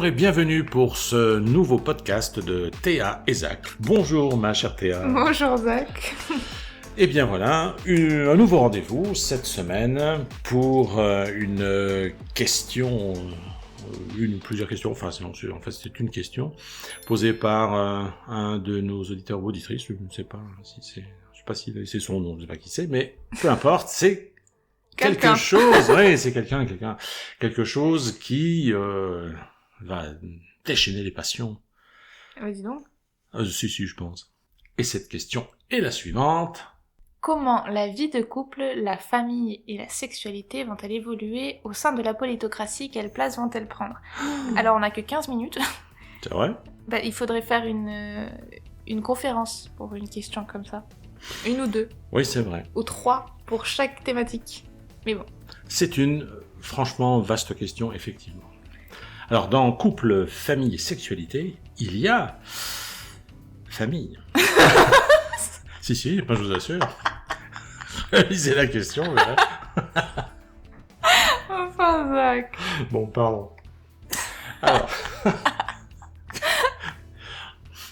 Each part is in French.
Bonjour et bienvenue pour ce nouveau podcast de Théa et Zach. Bonjour ma chère Théa. Bonjour Zach. Et bien voilà, un nouveau rendez-vous cette semaine pour une question, une ou plusieurs questions, enfin en fait c'est une question posée par un de nos auditeurs ou auditrices, je ne sais pas si c'est son nom, je ne sais pas qui c'est, mais peu importe, c'est quelque chose, oui, c'est quelque chose qui va déchaîner les passions. Dis donc. Si, je pense. Et cette question est la suivante. Comment la vie de couple, la famille et la sexualité vont-elles évoluer au sein de la politocratie? Quelle place vont-elles prendre? Alors, on n'a que 15 minutes. C'est vrai? Il faudrait faire une conférence pour une question comme ça. Une ou deux. Oui, c'est vrai. Ou 3 pour chaque thématique. Mais bon. C'est une, franchement, vaste question, effectivement. Alors, dans couple, famille et sexualité, il y a famille. Si, moi je vous assure. Lisez la question, vous verrez. Enfin, Zach. Bon, pardon. Alors.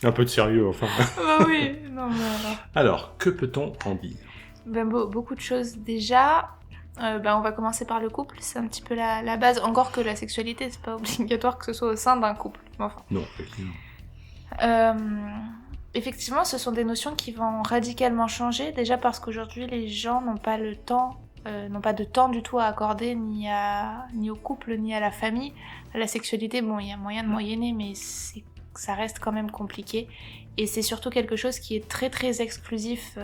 Un peu de sérieux, enfin. Bah oui, non, mais alors, que peut-on en dire? Beaucoup de choses. Déjà, on va commencer par le couple, c'est un petit peu la base. Encore que la sexualité, c'est pas obligatoire que ce soit au sein d'un couple. Enfin. Non, effectivement. Effectivement, ce sont des notions qui vont radicalement changer, déjà parce qu'aujourd'hui, les gens n'ont pas le temps, n'ont pas de temps du tout à accorder ni au couple, ni à la famille. À la sexualité, bon, il y a moyen de moyenner, mais ça reste quand même compliqué. Et c'est surtout quelque chose qui est très très exclusif.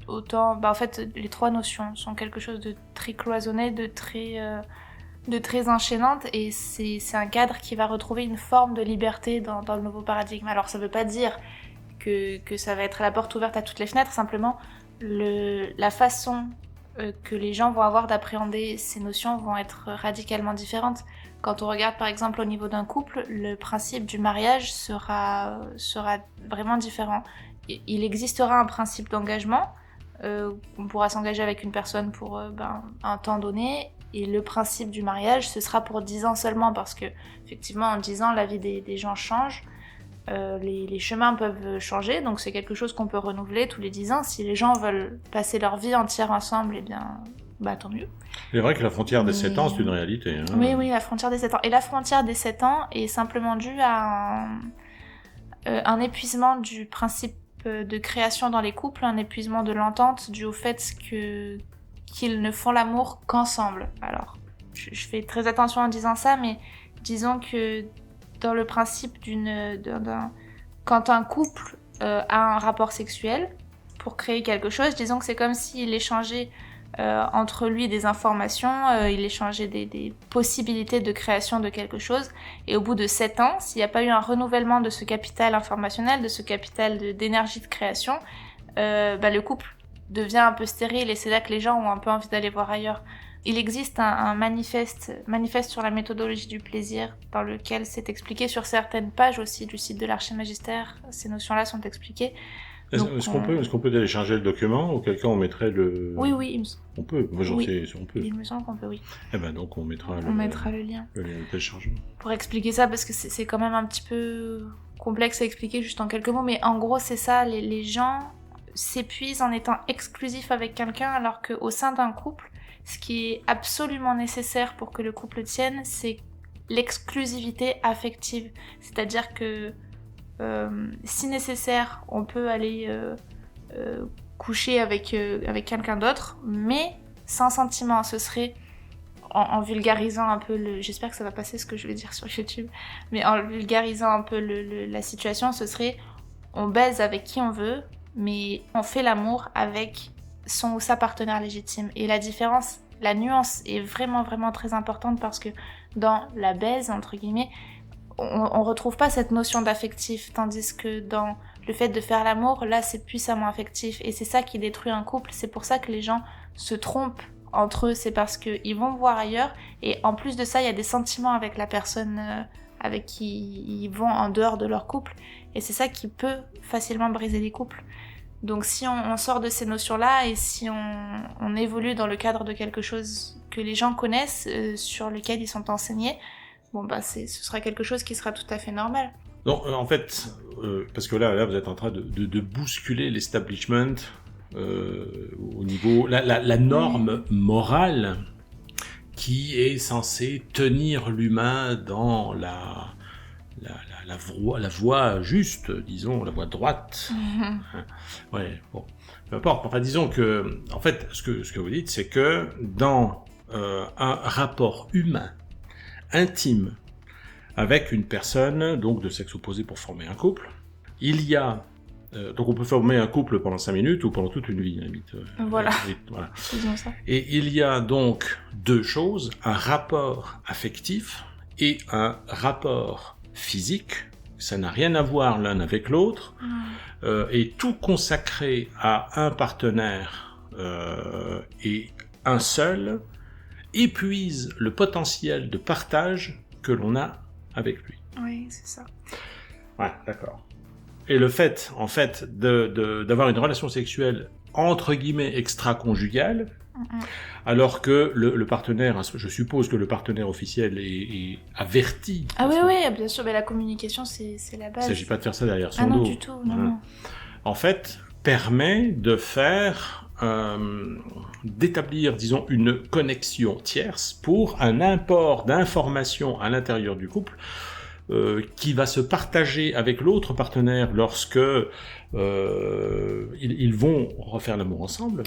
Autant, en fait, les trois notions sont quelque chose de très cloisonné, de très enchaînante, et c'est un cadre qui va retrouver une forme de liberté dans le nouveau paradigme. Alors ça veut pas dire que ça va être la porte ouverte à toutes les fenêtres, simplement la façon que les gens vont avoir d'appréhender ces notions vont être radicalement différentes. Quand on regarde par exemple au niveau d'un couple, le principe du mariage sera vraiment différent. Il existera un principe d'engagement, on pourra s'engager avec une personne pour un temps donné, et le principe du mariage, ce sera pour 10 ans seulement, parce que effectivement en 10 ans, la vie des gens change, les chemins peuvent changer, donc c'est quelque chose qu'on peut renouveler tous les 10 ans. Si les gens veulent passer leur vie entière ensemble, eh bien, tant mieux. C'est vrai que la frontière des 7 ans, c'est une réalité. Hein. Oui, la frontière des 7 ans. Et la frontière des 7 ans est simplement due à un épuisement du principe de création dans les couples, un épuisement de l'entente dû au fait qu'ils ne font l'amour qu'ensemble. Alors, je fais très attention en disant ça, mais disons que dans le principe quand un couple a un rapport sexuel pour créer quelque chose, disons que c'est comme s'il échangeait entre lui des informations, il échangeait des possibilités de création de quelque chose, et au bout de 7 ans, s'il n'y a pas eu un renouvellement de ce capital informationnel, de ce capital d'énergie de création, le couple devient un peu stérile, et c'est là que les gens ont un peu envie d'aller voir ailleurs. Il existe un manifeste sur la méthodologie du plaisir, dans lequel c'est expliqué sur certaines pages aussi du site de l'Archimagistère. Ces notions-là sont expliquées. Est-ce qu'on peut télécharger le document, auquel cas on mettrait le... Oui. On peut, moi j'en sais, on peut. Il me semble qu'on peut, oui. Eh ben donc on mettra le lien. Le lien de téléchargement. Pour expliquer ça, parce que c'est quand même un petit peu complexe à expliquer juste en quelques mots, mais en gros c'est ça, les gens s'épuisent en étant exclusifs avec quelqu'un, alors qu'au sein d'un couple, ce qui est absolument nécessaire pour que le couple tienne, c'est l'exclusivité affective. C'est-à-dire que si nécessaire, on peut aller coucher avec quelqu'un d'autre, mais sans sentiment. Ce serait, en vulgarisant un peu j'espère que ça va passer ce que je vais dire sur YouTube, mais en vulgarisant un peu la situation, ce serait on baise avec qui on veut, mais on fait l'amour avec son ou sa partenaire légitime. Et la nuance est vraiment vraiment très importante, parce que dans la baise, entre guillemets, on retrouve pas cette notion d'affectif, tandis que dans le fait de faire l'amour, là c'est puissamment affectif, et c'est ça qui détruit un couple. C'est pour ça que les gens se trompent entre eux, c'est parce qu'ils vont voir ailleurs, et en plus de ça il y a des sentiments avec la personne avec qui ils vont en dehors de leur couple, et c'est ça qui peut facilement briser les couples. Donc si on sort de ces notions-là, et si on évolue dans le cadre de quelque chose que les gens connaissent, sur lequel ils sont enseignés, bon bah ce sera quelque chose qui sera tout à fait normal. Donc, en fait, parce que là, vous êtes en train de bousculer l'establishment au niveau... La norme morale qui est censée tenir l'humain dans la voie juste, disons, la voie droite. Ouais, bon, peu importe. Enfin, disons que, en fait, ce que vous dites, c'est que dans un rapport humain, intime, avec une personne, donc de sexe opposé pour former un couple, il y a... donc on peut former un couple pendant 5 minutes ou pendant toute une vie, limite. Voilà. Voilà. Faisons ça. Et il y a donc 2 choses, un rapport affectif et un rapport physique. Ça n'a rien à voir l'un avec l'autre. Et tout consacré à un partenaire et un seul épuise le potentiel de partage que l'on a avec lui. Oui, c'est ça. Ouais, d'accord. Et le fait, en fait, d'avoir une relation sexuelle entre guillemets extra-conjugale, alors que le partenaire, je suppose que le partenaire officiel est averti. Ah oui, bien sûr, mais la communication, c'est la base. Il ne s'agit pas de faire ça derrière son dos. Ah non, dos. du tout, non. En fait, permet de faire... d'établir, disons, une connexion tierce pour un import d'informations à l'intérieur du couple qui va se partager avec l'autre partenaire lorsque ils vont refaire l'amour ensemble,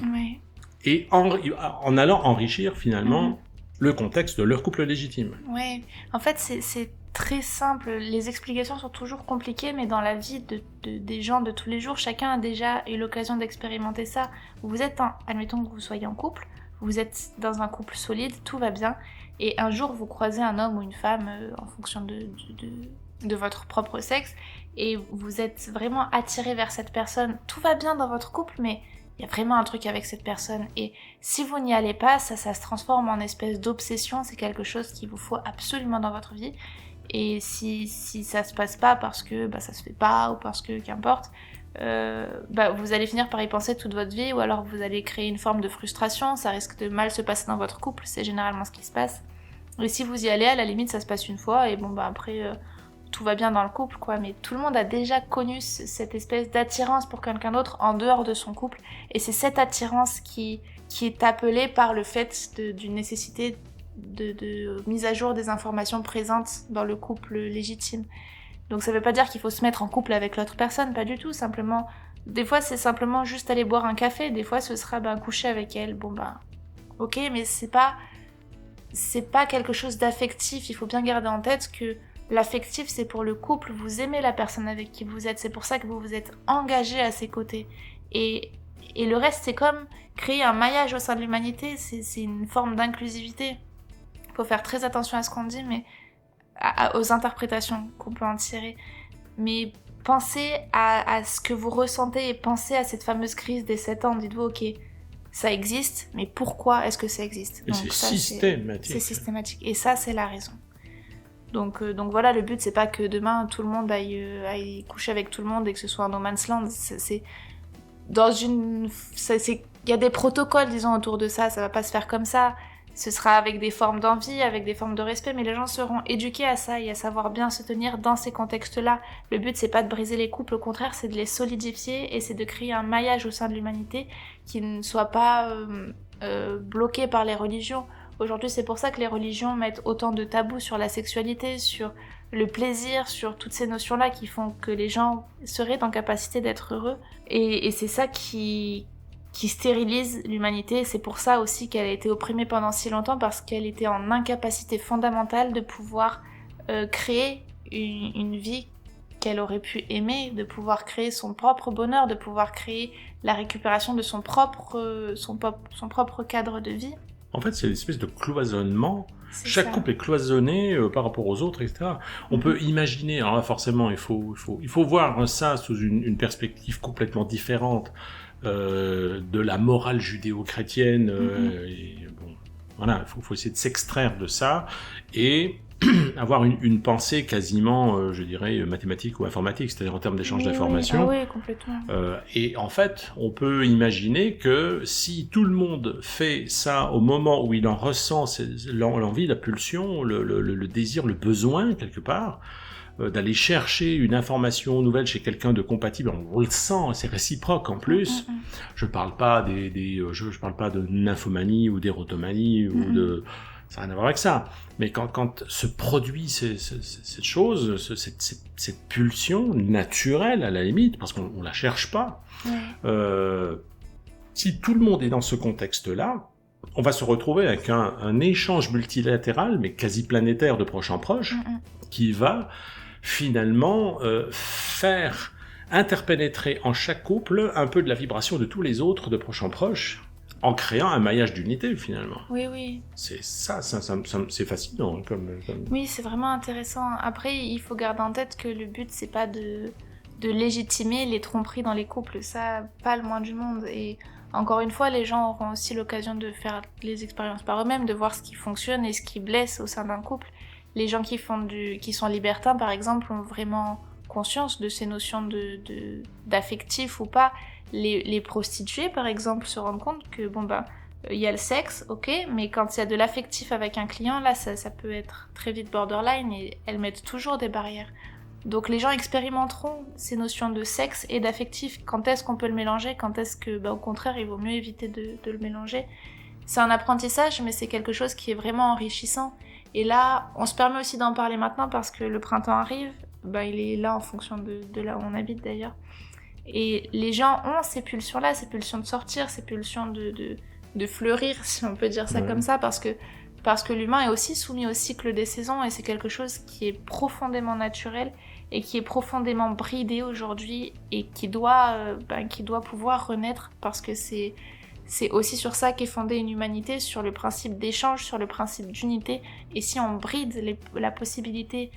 et en allant enrichir finalement le contexte de leur couple légitime. Oui, en fait c'est très simple, les explications sont toujours compliquées, mais dans la vie des gens de tous les jours, chacun a déjà eu l'occasion d'expérimenter ça. Vous êtes admettons que vous soyez en couple, vous êtes dans un couple solide, tout va bien, et un jour vous croisez un homme ou une femme en fonction de votre propre sexe, et vous êtes vraiment attiré vers cette personne, tout va bien dans votre couple, mais il y a vraiment un truc avec cette personne, et si vous n'y allez pas, ça se transforme en espèce d'obsession, c'est quelque chose qu'il vous faut absolument dans votre vie. Et si ça se passe pas parce que ça se fait pas, ou parce que qu'importe, vous allez finir par y penser toute votre vie, ou alors vous allez créer une forme de frustration, ça risque de mal se passer dans votre couple, c'est généralement ce qui se passe. Et si vous y allez, à la limite ça se passe une fois, et après tout va bien dans le couple, quoi. Mais tout le monde a déjà connu cette espèce d'attirance pour quelqu'un d'autre en dehors de son couple, et c'est cette attirance qui est appelée par le fait d'une nécessité de mise à jour des informations présentes dans le couple légitime. Donc ça veut pas dire qu'il faut se mettre en couple avec l'autre personne, pas du tout, simplement, des fois c'est simplement juste aller boire un café, des fois ce sera coucher avec elle, ok, mais c'est pas quelque chose d'affectif, il faut bien garder en tête que l'affectif c'est pour le couple, vous aimez la personne avec qui vous êtes, c'est pour ça que vous vous êtes engagé à ses côtés, et le reste c'est comme créer un maillage au sein de l'humanité, c'est une forme d'inclusivité. Faut faire très attention à ce qu'on dit, mais aux interprétations qu'on peut en tirer. Mais pensez à ce que vous ressentez et pensez à cette fameuse crise des 7 ans. Dites-vous, ok, ça existe, mais pourquoi est-ce que ça existe ? Et c'est systématique. C'est systématique. Et ça, c'est la raison. Donc voilà, le but, c'est pas que demain, tout le monde aille coucher avec tout le monde et que ce soit un no man's land. Il y a des protocoles, disons, autour de ça. Ça va pas se faire comme ça. Ce sera avec des formes d'envie, avec des formes de respect, mais les gens seront éduqués à ça et à savoir bien se tenir dans ces contextes-là. Le but, c'est pas de briser les couples, au contraire, c'est de les solidifier et c'est de créer un maillage au sein de l'humanité qui ne soit pas bloqué par les religions. Aujourd'hui, c'est pour ça que les religions mettent autant de tabous sur la sexualité, sur le plaisir, sur toutes ces notions-là qui font que les gens seraient en capacité d'être heureux. Et c'est ça qui stérilise l'humanité, c'est pour ça aussi qu'elle a été opprimée pendant si longtemps, parce qu'elle était en incapacité fondamentale de pouvoir créer une vie qu'elle aurait pu aimer, de pouvoir créer son propre bonheur, de pouvoir créer la récupération de son propre cadre de vie. En fait, c'est une espèce de cloisonnement. Chaque couple est cloisonné par rapport aux autres, etc. On peut imaginer, alors là forcément il faut voir ça sous une perspective complètement différente de la morale judéo-chrétienne, et voilà, il faut essayer de s'extraire de ça et avoir une pensée quasiment, je dirais, mathématique ou informatique, c'est-à-dire en termes d'échange Oui, d'informations. oui. Ah oui, complètement. Et en fait, on peut imaginer que si tout le monde fait ça au moment où il en ressent l'envie, la pulsion, le désir, le besoin, quelque part, d'aller chercher une information nouvelle chez quelqu'un de compatible, on le sent, c'est réciproque en plus. Je parle pas je parle pas de nymphomanie ou d'érotomanie ou de... Ça n'a rien à voir avec ça. Mais quand se produit cette chose, cette pulsion naturelle à la limite, parce qu'on la cherche pas, si tout le monde est dans ce contexte-là, on va se retrouver avec un échange multilatéral, mais quasi planétaire de proche en proche, qui va finalement faire interpénétrer en chaque couple un peu de la vibration de tous les autres de proche en proche, en créant un maillage d'unité finalement. Oui. C'est ça c'est fascinant. Oui, c'est vraiment intéressant. Après, il faut garder en tête que le but, c'est pas de légitimer les tromperies dans les couples, ça, pas le moins du monde. Et encore une fois, les gens auront aussi l'occasion de faire les expériences par eux-mêmes, de voir ce qui fonctionne et ce qui blesse au sein d'un couple. Les gens qui sont libertins, par exemple, ont vraiment conscience de ces notions d'affectif ou pas. Les prostituées, par exemple, se rendent compte que il y a le sexe, ok, mais quand il y a de l'affectif avec un client, là, ça peut être très vite borderline et elles mettent toujours des barrières. Donc les gens expérimenteront ces notions de sexe et d'affectif. Quand est-ce qu'on peut le mélanger? Quand est-ce que, au contraire, il vaut mieux éviter de le mélanger? C'est un apprentissage, mais c'est quelque chose qui est vraiment enrichissant. Et là, on se permet aussi d'en parler maintenant parce que le printemps arrive. Il est là en fonction de là où on habite d'ailleurs. Et les gens ont ces pulsions-là, ces pulsions de sortir, ces pulsions de fleurir, si on peut dire ça comme ça, parce que l'humain est aussi soumis au cycle des saisons et c'est quelque chose qui est profondément naturel et qui est profondément bridé aujourd'hui et qui doit pouvoir renaître parce que c'est aussi sur ça qu'est fondée une humanité, sur le principe d'échange, sur le principe d'unité. Et si on bride la possibilité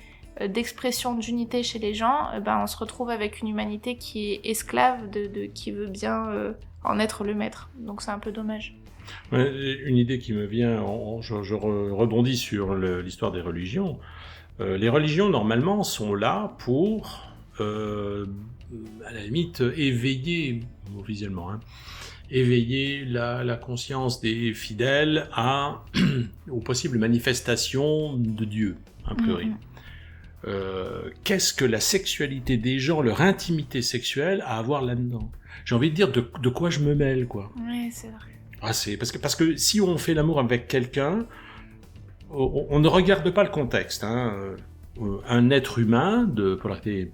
d'expression d'unité chez les gens, on se retrouve avec une humanité qui est esclave qui veut bien en être le maître. Donc c'est un peu dommage. Une idée qui me vient, je rebondis sur l'histoire des religions. Les religions, normalement, sont là pour, à la limite, éveiller, officiellement, éveiller la conscience des fidèles aux possibles manifestations de Dieu, a priori. Qu'est-ce que la sexualité des gens, leur intimité sexuelle, a à voir là-dedans? J'ai envie de dire de quoi je me mêle, quoi. Oui, c'est vrai. Parce que si on fait l'amour avec quelqu'un, on ne regarde pas le contexte. Un être humain de polarité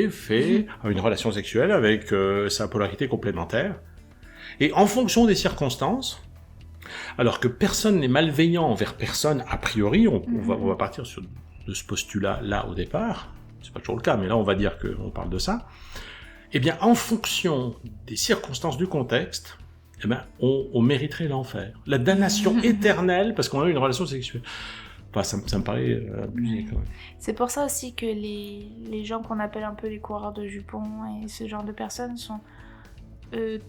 fait une relation sexuelle avec sa polarité complémentaire. Et en fonction des circonstances, alors que personne n'est malveillant envers personne, a priori, on va partir de ce postulat-là au départ, c'est pas toujours le cas, mais là on va dire qu'on parle de ça, eh bien en fonction des circonstances du contexte, on mériterait l'enfer. La damnation éternelle parce qu'on a eu une relation sexuelle. Ça me paraît abusé quand même. C'est pour ça aussi que les gens qu'on appelle un peu les coureurs de jupons et ce genre de personnes sont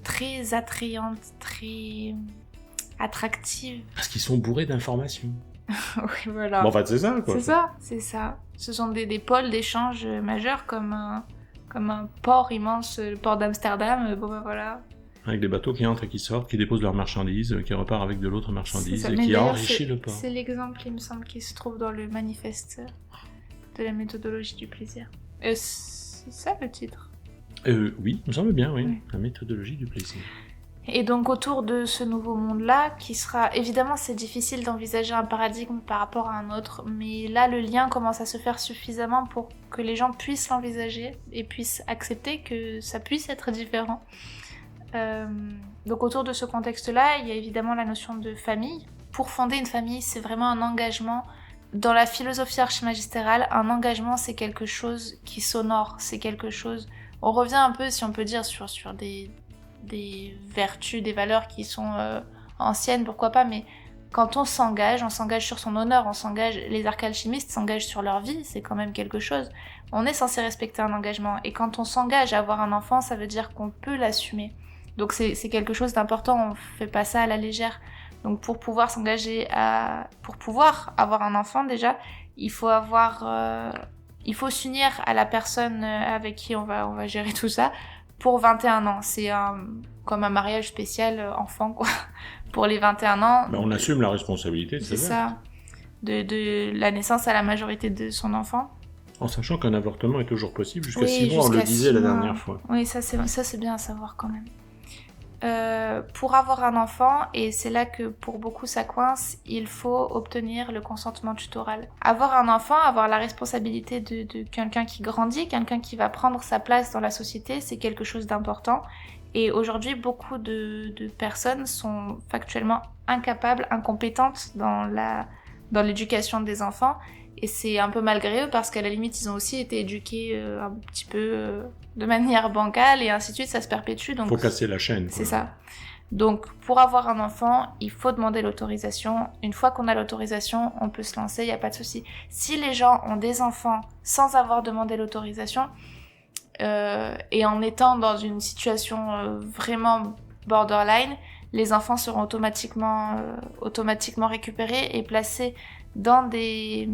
très attrayantes, très attractives. Parce qu'ils sont bourrés d'informations. Oui, voilà. En fait, c'est ça, quoi. C'est ça. Ce sont des pôles d'échange majeurs comme un port immense, le port d'Amsterdam. Voilà. Avec des bateaux qui entrent et qui sortent, qui déposent leurs marchandises, qui repartent avec de l'autre marchandise, et qui enrichit le port. C'est l'exemple, il me semble, qui se trouve dans le manifeste de la méthodologie du plaisir. C'est ça le titre? Oui, il me semble bien, oui. La méthodologie du plaisir. Et donc autour de ce nouveau monde-là, qui sera... Évidemment, c'est difficile d'envisager un paradigme par rapport à un autre, mais là, le lien commence à se faire suffisamment pour que les gens puissent l'envisager et puissent accepter que ça puisse être différent. Donc autour de ce contexte-là, il y a évidemment la notion de famille. Pour fonder une famille, c'est vraiment un engagement. Dans la philosophie archimagistérale, un engagement, c'est quelque chose qui s'honore, c'est quelque chose... On revient un peu, si on peut dire, sur des vertus, des valeurs qui sont anciennes, pourquoi pas, mais quand on s'engage sur son honneur, les archalchimistes s'engagent sur leur vie, c'est quand même quelque chose. On est censé respecter un engagement, et quand on s'engage à avoir un enfant, ça veut dire qu'on peut l'assumer. Donc c'est quelque chose d'important, on fait pas ça à la légère. Donc pour pouvoir pour pouvoir avoir un enfant déjà, il faut s'unir à la personne avec qui on va gérer tout ça pour 21 ans. C'est comme un mariage spécial enfant, quoi. Pour les 21 ans. On assume la responsabilité de c'est ses ça, de la naissance à la majorité de son enfant. En sachant qu'un avortement est toujours possible jusqu'à Oui, 6 mois, on le disait la dernière fois. Oui, ça c'est bien à savoir quand même. Pour avoir un enfant, et c'est là que pour beaucoup ça coince, il faut obtenir le consentement tutoral. Avoir un enfant, avoir la responsabilité de quelqu'un qui grandit, quelqu'un qui va prendre sa place dans la société, c'est quelque chose d'important. Et aujourd'hui, beaucoup de personnes sont factuellement incapables, incompétentes dans l'éducation des enfants. Et c'est un peu malgré eux parce qu'à la limite, ils ont aussi été éduqués un petit peu de manière bancale et ainsi de suite, ça se perpétue. Donc, faut casser la chaîne. C'est ça. Donc, pour avoir un enfant, il faut demander l'autorisation. Une fois qu'on a l'autorisation, on peut se lancer, il n'y a pas de souci. Si les gens ont des enfants sans avoir demandé l'autorisation, et en étant dans une situation vraiment borderline, les enfants seront automatiquement récupérés et placés dans des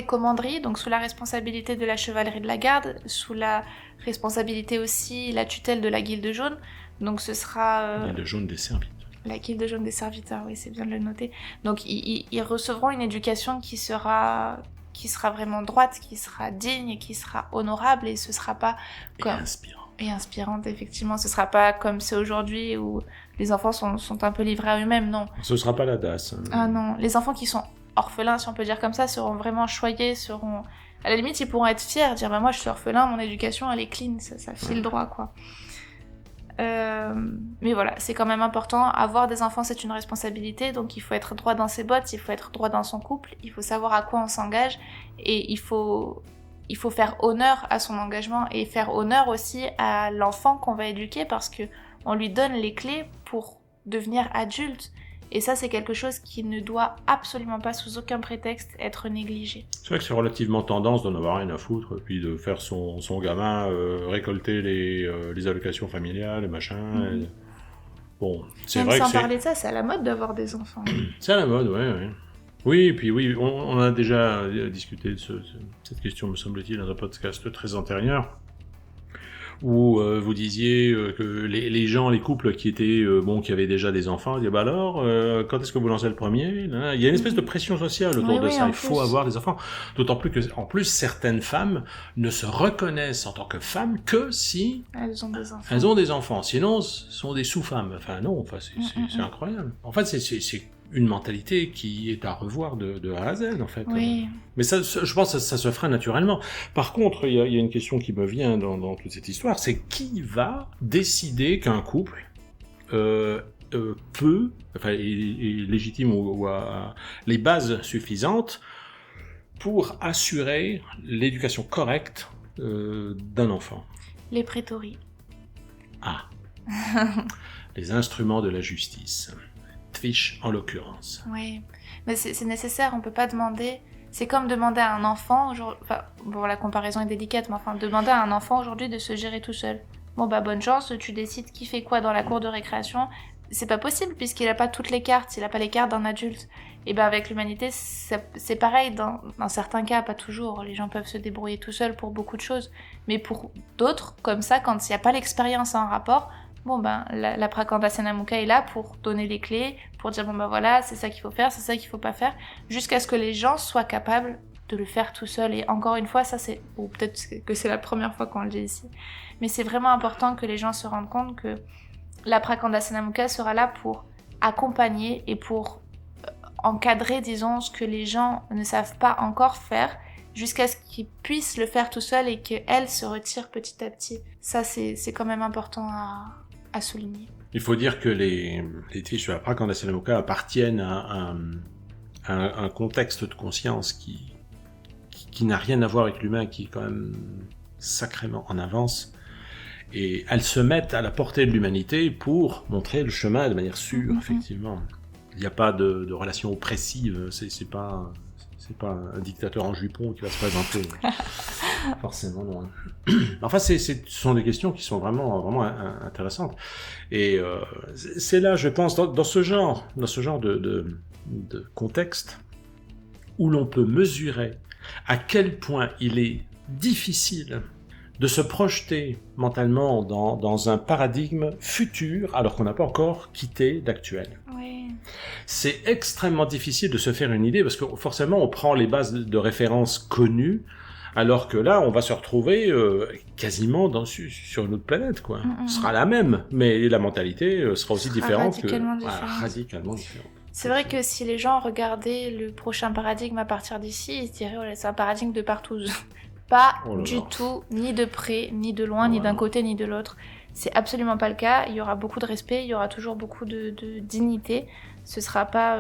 commanderies, donc sous la responsabilité de la chevalerie de la garde, sous la responsabilité aussi, la tutelle de la guilde jaune. Donc ce sera... La guilde jaune des serviteurs. La guilde jaune des serviteurs, oui, c'est bien de le noter. Donc ils recevront une éducation qui sera vraiment droite, qui sera digne, qui sera honorable, et ce sera pas comme... Et inspirante, effectivement. Ce sera pas comme c'est aujourd'hui où les enfants sont un peu livrés à eux-mêmes, non. Ce sera pas la DAS. Ah non, les enfants qui sont orphelins, si on peut dire comme ça, seront vraiment choyés, à la limite, ils pourront être fiers, dire bah, moi je suis orphelin, mon éducation elle est clean, ça file droit, quoi. Mais voilà, c'est quand même important. Avoir des enfants, c'est une responsabilité, donc il faut être droit dans ses bottes, il faut être droit dans son couple, il faut savoir à quoi on s'engage, et il faut faire honneur à son engagement et faire honneur aussi à l'enfant qu'on va éduquer, parce que on lui donne les clés pour devenir adulte. Et ça, c'est quelque chose qui ne doit absolument pas, sous aucun prétexte, être négligé. C'est vrai que c'est relativement tendance d'en avoir rien à foutre, puis de faire son gamin récolter les allocations familiales, les machins. Et... Bon, c'est même vrai sans que parler de ça, c'est à la mode d'avoir des enfants. C'est à la mode, ouais. Oui, et puis oui, on a déjà discuté de cette question, me semble-t-il, dans un podcast très antérieur, où vous disiez que les couples qui étaient qui avaient déjà des enfants, disaient bah alors quand est-ce que vous lancez le premier? Il y a une espèce de pression sociale autour de ça. Il faut avoir des enfants, d'autant plus que en plus certaines femmes ne se reconnaissent en tant que femmes que si elles ont des enfants. Elles ont des enfants, sinon ce sont des sous-femmes. Enfin non, c'est incroyable. En fait, c'est une mentalité qui est à revoir de A à Z, en fait. Oui. Mais ça, je pense que ça se fera naturellement. Par contre, il y a une question qui me vient dans toute cette histoire, c'est qui va décider qu'un couple est légitime ou a les bases suffisantes pour assurer l'éducation correcte d'un enfant? Les prétories. Ah. Les instruments de la justice. Fiche en l'occurrence. Oui, mais c'est nécessaire, on peut pas demander... C'est comme demander à un enfant, la comparaison est délicate, mais enfin, demander à un enfant aujourd'hui de se gérer tout seul. Bon bah bonne chance, tu décides qui fait quoi dans la cour de récréation. C'est pas possible puisqu'il a pas toutes les cartes, il a pas les cartes d'un adulte. Et ben avec l'humanité, c'est pareil, dans certains cas, pas toujours, les gens peuvent se débrouiller tout seuls pour beaucoup de choses. Mais pour d'autres, comme ça, quand il n'y a pas l'expérience en rapport... Bon ben, la Prakanda Muka est là pour donner les clés, pour dire bon ben voilà, c'est ça qu'il faut faire, c'est ça qu'il faut pas faire, jusqu'à ce que les gens soient capables de le faire tout seuls. Et encore une fois, ça c'est, ou peut-être que c'est la première fois qu'on le dit ici, mais c'est vraiment important que les gens se rendent compte que la Prakanda Muka sera là pour accompagner et pour encadrer, disons, ce que les gens ne savent pas encore faire, jusqu'à ce qu'ils puissent le faire tout seuls et qu'elles se retirent petit à petit. Ça c'est quand même important à souligner. Il faut dire que les fiches de la Prakanda Muka appartiennent à un contexte de conscience qui n'a rien à voir avec l'humain, qui est quand même sacrément en avance. Et elles se mettent à la portée de l'humanité pour montrer le chemin de manière sûre, effectivement. Il n'y a pas de relation oppressive, c'est pas un dictateur en jupon qui va se présenter. Forcément, non. Enfin, ce sont des questions qui sont vraiment intéressantes. Et c'est là, je pense, dans ce genre de contexte, où l'on peut mesurer à quel point il est difficile de se projeter mentalement dans un paradigme futur, alors qu'on n'a pas encore quitté l'actuel. Oui. C'est extrêmement difficile de se faire une idée, parce que forcément, on prend les bases de référence connues, alors que là, on va se retrouver quasiment sur une autre planète, quoi. Ce sera la même, mais la mentalité sera aussi différente. Radicalement différente. Radicalement différente. C'est vrai que si les gens regardaient le prochain paradigme à partir d'ici, ils se diraient, oh, c'est un paradigme de partout. Pas du tout, ni de près, ni de loin, ni d'un côté, ni de l'autre. C'est absolument pas le cas. Il y aura beaucoup de respect, il y aura toujours beaucoup de dignité. Ce sera pas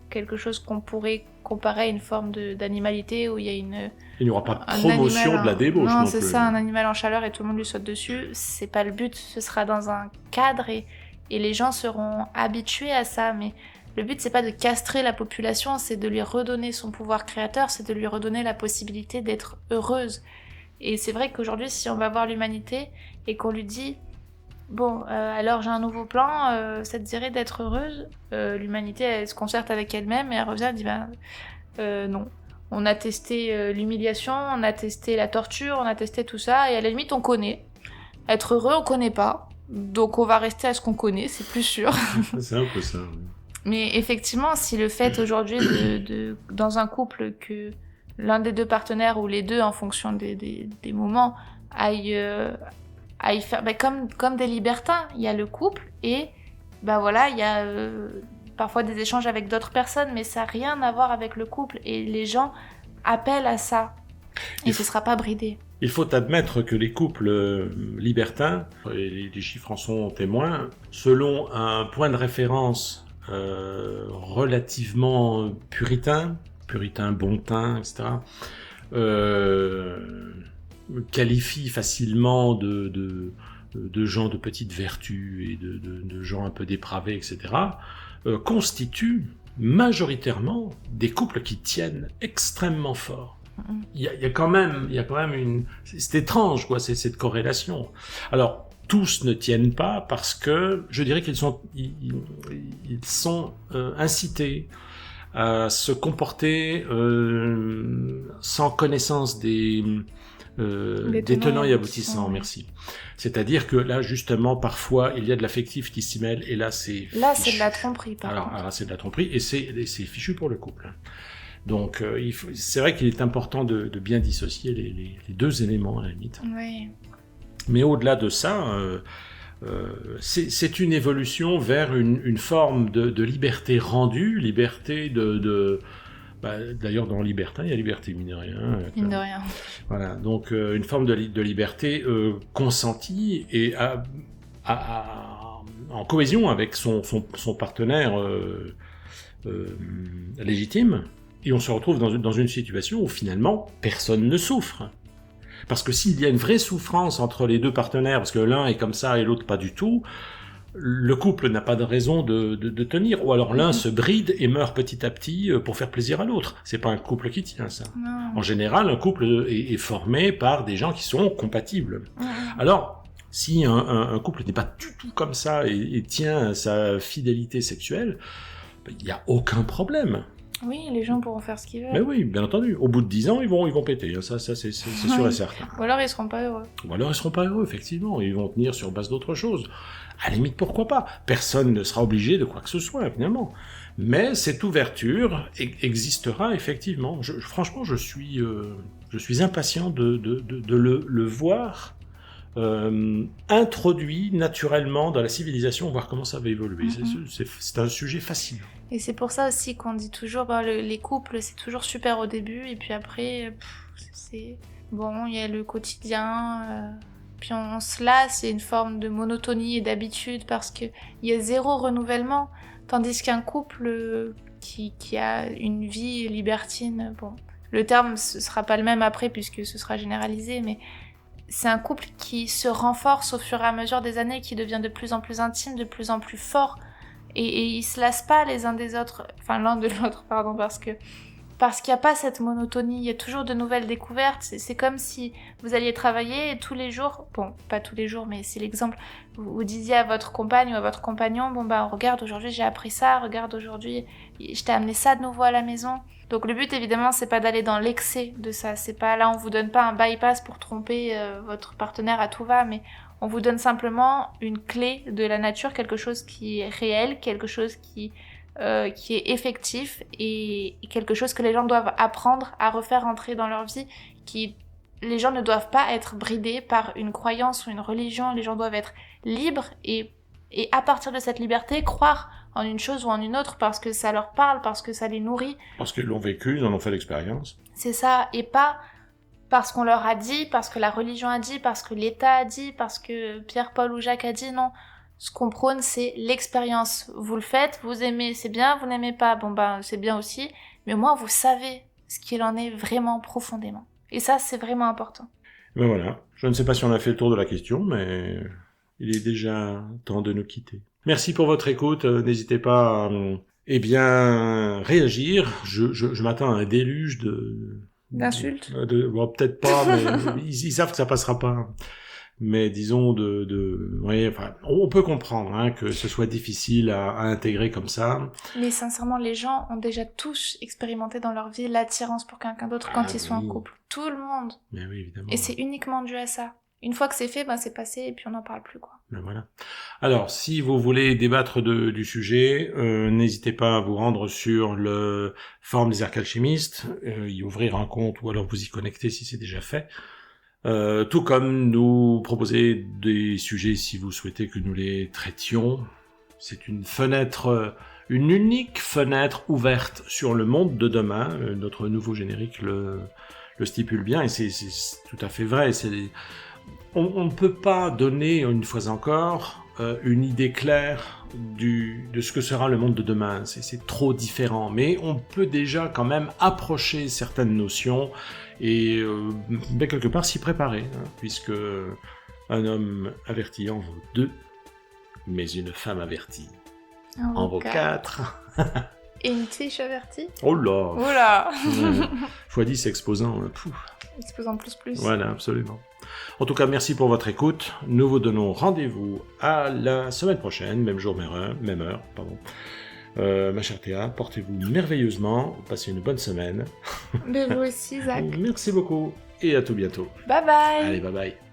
quelque chose qu'on pourrait comparer à une forme d'animalité où il y a une... Il n'y aura pas de promotion de la débauche. Non, c'est ça, un animal en chaleur et tout le monde lui saute dessus. C'est pas le but, ce sera dans un cadre et les gens seront habitués à ça, mais... Le but, c'est pas de castrer la population, c'est de lui redonner son pouvoir créateur, c'est de lui redonner la possibilité d'être heureuse. Et c'est vrai qu'aujourd'hui, si on va voir l'humanité et qu'on lui dit « Bon, alors j'ai un nouveau plan, ça te dirait d'être heureuse ?» L'humanité, elle se concerte avec elle-même et elle revient et dit « non. On a testé l'humiliation, on a testé la torture, on a testé tout ça, et à la limite, on connaît. Être heureux, on connaît pas. Donc on va rester à ce qu'on connaît, c'est plus sûr. » C'est un peu ça, oui. Mais effectivement, si le fait aujourd'hui dans un couple que l'un des deux partenaires ou les deux en fonction des moments aillent faire comme des libertins, il y a le couple et voilà, il y a parfois des échanges avec d'autres personnes, mais ça n'a rien à voir avec le couple et les gens appellent à ça et ce sera pas bridé. Il faut admettre que les couples libertins, et les chiffres en sont témoins, selon un point de référence relativement puritain bon teint, etc., qualifie facilement de gens de petite vertu et de gens un peu dépravés, etc., constituent majoritairement des couples qui tiennent extrêmement fort. Il y a quand même une... C'est étrange, quoi, cette corrélation. Alors, tous ne tiennent pas parce que je dirais qu'ils sont incités à se comporter sans connaissance des tenants et aboutissants. Merci. C'est-à-dire que là, justement, parfois, il y a de l'affectif qui s'y mêle et là, c'est fichu. Là, c'est de la tromperie, par contre. Alors, c'est de la tromperie et c'est fichu pour le couple. Donc, c'est vrai qu'il est important de bien dissocier les deux éléments, à la limite. Oui. Mais au-delà de ça, c'est une évolution vers une forme de liberté rendue, liberté d'ailleurs, dans libertin, il y a liberté, mine de rien. Mine de rien. Voilà, donc une forme de liberté consentie et en cohésion avec son partenaire légitime. Et on se retrouve dans une situation où finalement, personne ne souffre. Parce que s'il y a une vraie souffrance entre les deux partenaires, parce que l'un est comme ça et l'autre pas du tout, le couple n'a pas de raison de tenir. Ou alors l'un se bride et meurt petit à petit pour faire plaisir à l'autre. C'est pas un couple qui tient, ça. Non. En général, un couple est formé par des gens qui sont compatibles. Alors, si un couple n'est pas du tout comme ça et tient sa fidélité sexuelle, il n'y a aucun problème. Oui, les gens pourront faire ce qu'ils veulent. Mais oui, bien entendu. Au bout de 10 ans, ils vont péter. Ça c'est sûr et certain. Ou alors ils seront pas heureux. Ou alors ils seront pas heureux, effectivement. Ils vont tenir sur base d'autre chose. À la limite, pourquoi pas? Personne ne sera obligé de quoi que ce soit, finalement. Mais cette ouverture existera, effectivement. Franchement, je suis impatient de le voir introduit naturellement dans la civilisation, voir comment ça va évoluer. C'est un sujet fascinant. Et c'est pour ça aussi qu'on dit toujours, les couples, c'est toujours super au début, et puis après, c'est... Bon, il y a le quotidien, puis on se lasse, il y a une forme de monotonie et d'habitude, parce qu'il y a zéro renouvellement, tandis qu'un couple qui a une vie libertine, bon, le terme ce sera pas le même après, puisque ce sera généralisé, mais c'est un couple qui se renforce au fur et à mesure des années, qui devient de plus en plus intime, de plus en plus fort, et ils se lassent pas les uns des autres, enfin l'un de l'autre, pardon, parce que parce qu'il n'y a pas cette monotonie, il y a toujours de nouvelles découvertes. C'est comme si vous alliez travailler et tous les jours, bon, pas tous les jours, mais c'est l'exemple, vous disiez à votre compagne ou à votre compagnon, bon bah regarde, aujourd'hui j'ai appris ça, regarde, aujourd'hui je t'ai amené ça de nouveau à la maison. Donc le but évidemment c'est pas d'aller dans l'excès de ça, c'est pas là, on vous donne pas un bypass pour tromper votre partenaire à tout va, mais on vous donne simplement une clé de la nature, quelque chose qui est réel, quelque chose qui est effectif et quelque chose que les gens doivent apprendre à refaire entrer dans leur vie. Les gens ne doivent pas être bridés par une croyance ou une religion, les gens doivent être libres et à partir de cette liberté, croire en une chose ou en une autre parce que ça leur parle, parce que ça les nourrit. Parce qu'ils l'ont vécu, ils en ont fait l'expérience. C'est ça, et pas parce qu'on leur a dit, parce que la religion a dit, parce que l'État a dit, parce que Pierre, Paul ou Jacques a dit, non. Ce qu'on prône, c'est l'expérience. Vous le faites, vous aimez, c'est bien, vous n'aimez pas, bon ben c'est bien aussi, mais au moins vous savez ce qu'il en est vraiment profondément. Et ça, c'est vraiment important. Ben voilà, je ne sais pas si on a fait le tour de la question, mais il est déjà temps de nous quitter. Merci pour votre écoute, n'hésitez pas à réagir. Je m'attends à un déluge d'insultes. Bon, peut-être pas, mais ils savent que ça passera pas. Mais disons enfin, on peut comprendre que ce soit difficile à intégrer comme ça. Mais sincèrement, les gens ont déjà tous expérimenté dans leur vie l'attirance pour quelqu'un d'autre quand ils sont en couple. Tout le monde. Mais oui, évidemment. Et c'est uniquement dû à ça. Une fois que c'est fait, c'est passé et puis on n'en parle plus, quoi. Ben voilà. Alors, si vous voulez débattre du sujet, n'hésitez pas à vous rendre sur le forum des arcalchimistes, y ouvrir un compte ou alors vous y connecter si c'est déjà fait. Tout comme nous proposer des sujets si vous souhaitez que nous les traitions. C'est une unique fenêtre ouverte sur le monde de demain. Notre nouveau générique le stipule bien et c'est tout à fait vrai. On ne peut pas donner, une fois encore, une idée claire de ce que sera le monde de demain. C'est trop différent, mais on peut déjà quand même approcher certaines notions et quelque part s'y préparer, puisque un homme averti en vaut 2, mais une femme avertie en vaut 4. Et une tige avertie. Oh là. Oula. x10 exposant. Exposant plus. Voilà, absolument. En tout cas, merci pour votre écoute. Nous vous donnons rendez-vous à la semaine prochaine, même jour, même heure. Ma chère Théa, portez-vous merveilleusement, passez une bonne semaine. Mais vous aussi, Zach. Merci beaucoup et à tout bientôt. Bye bye. Allez, bye bye.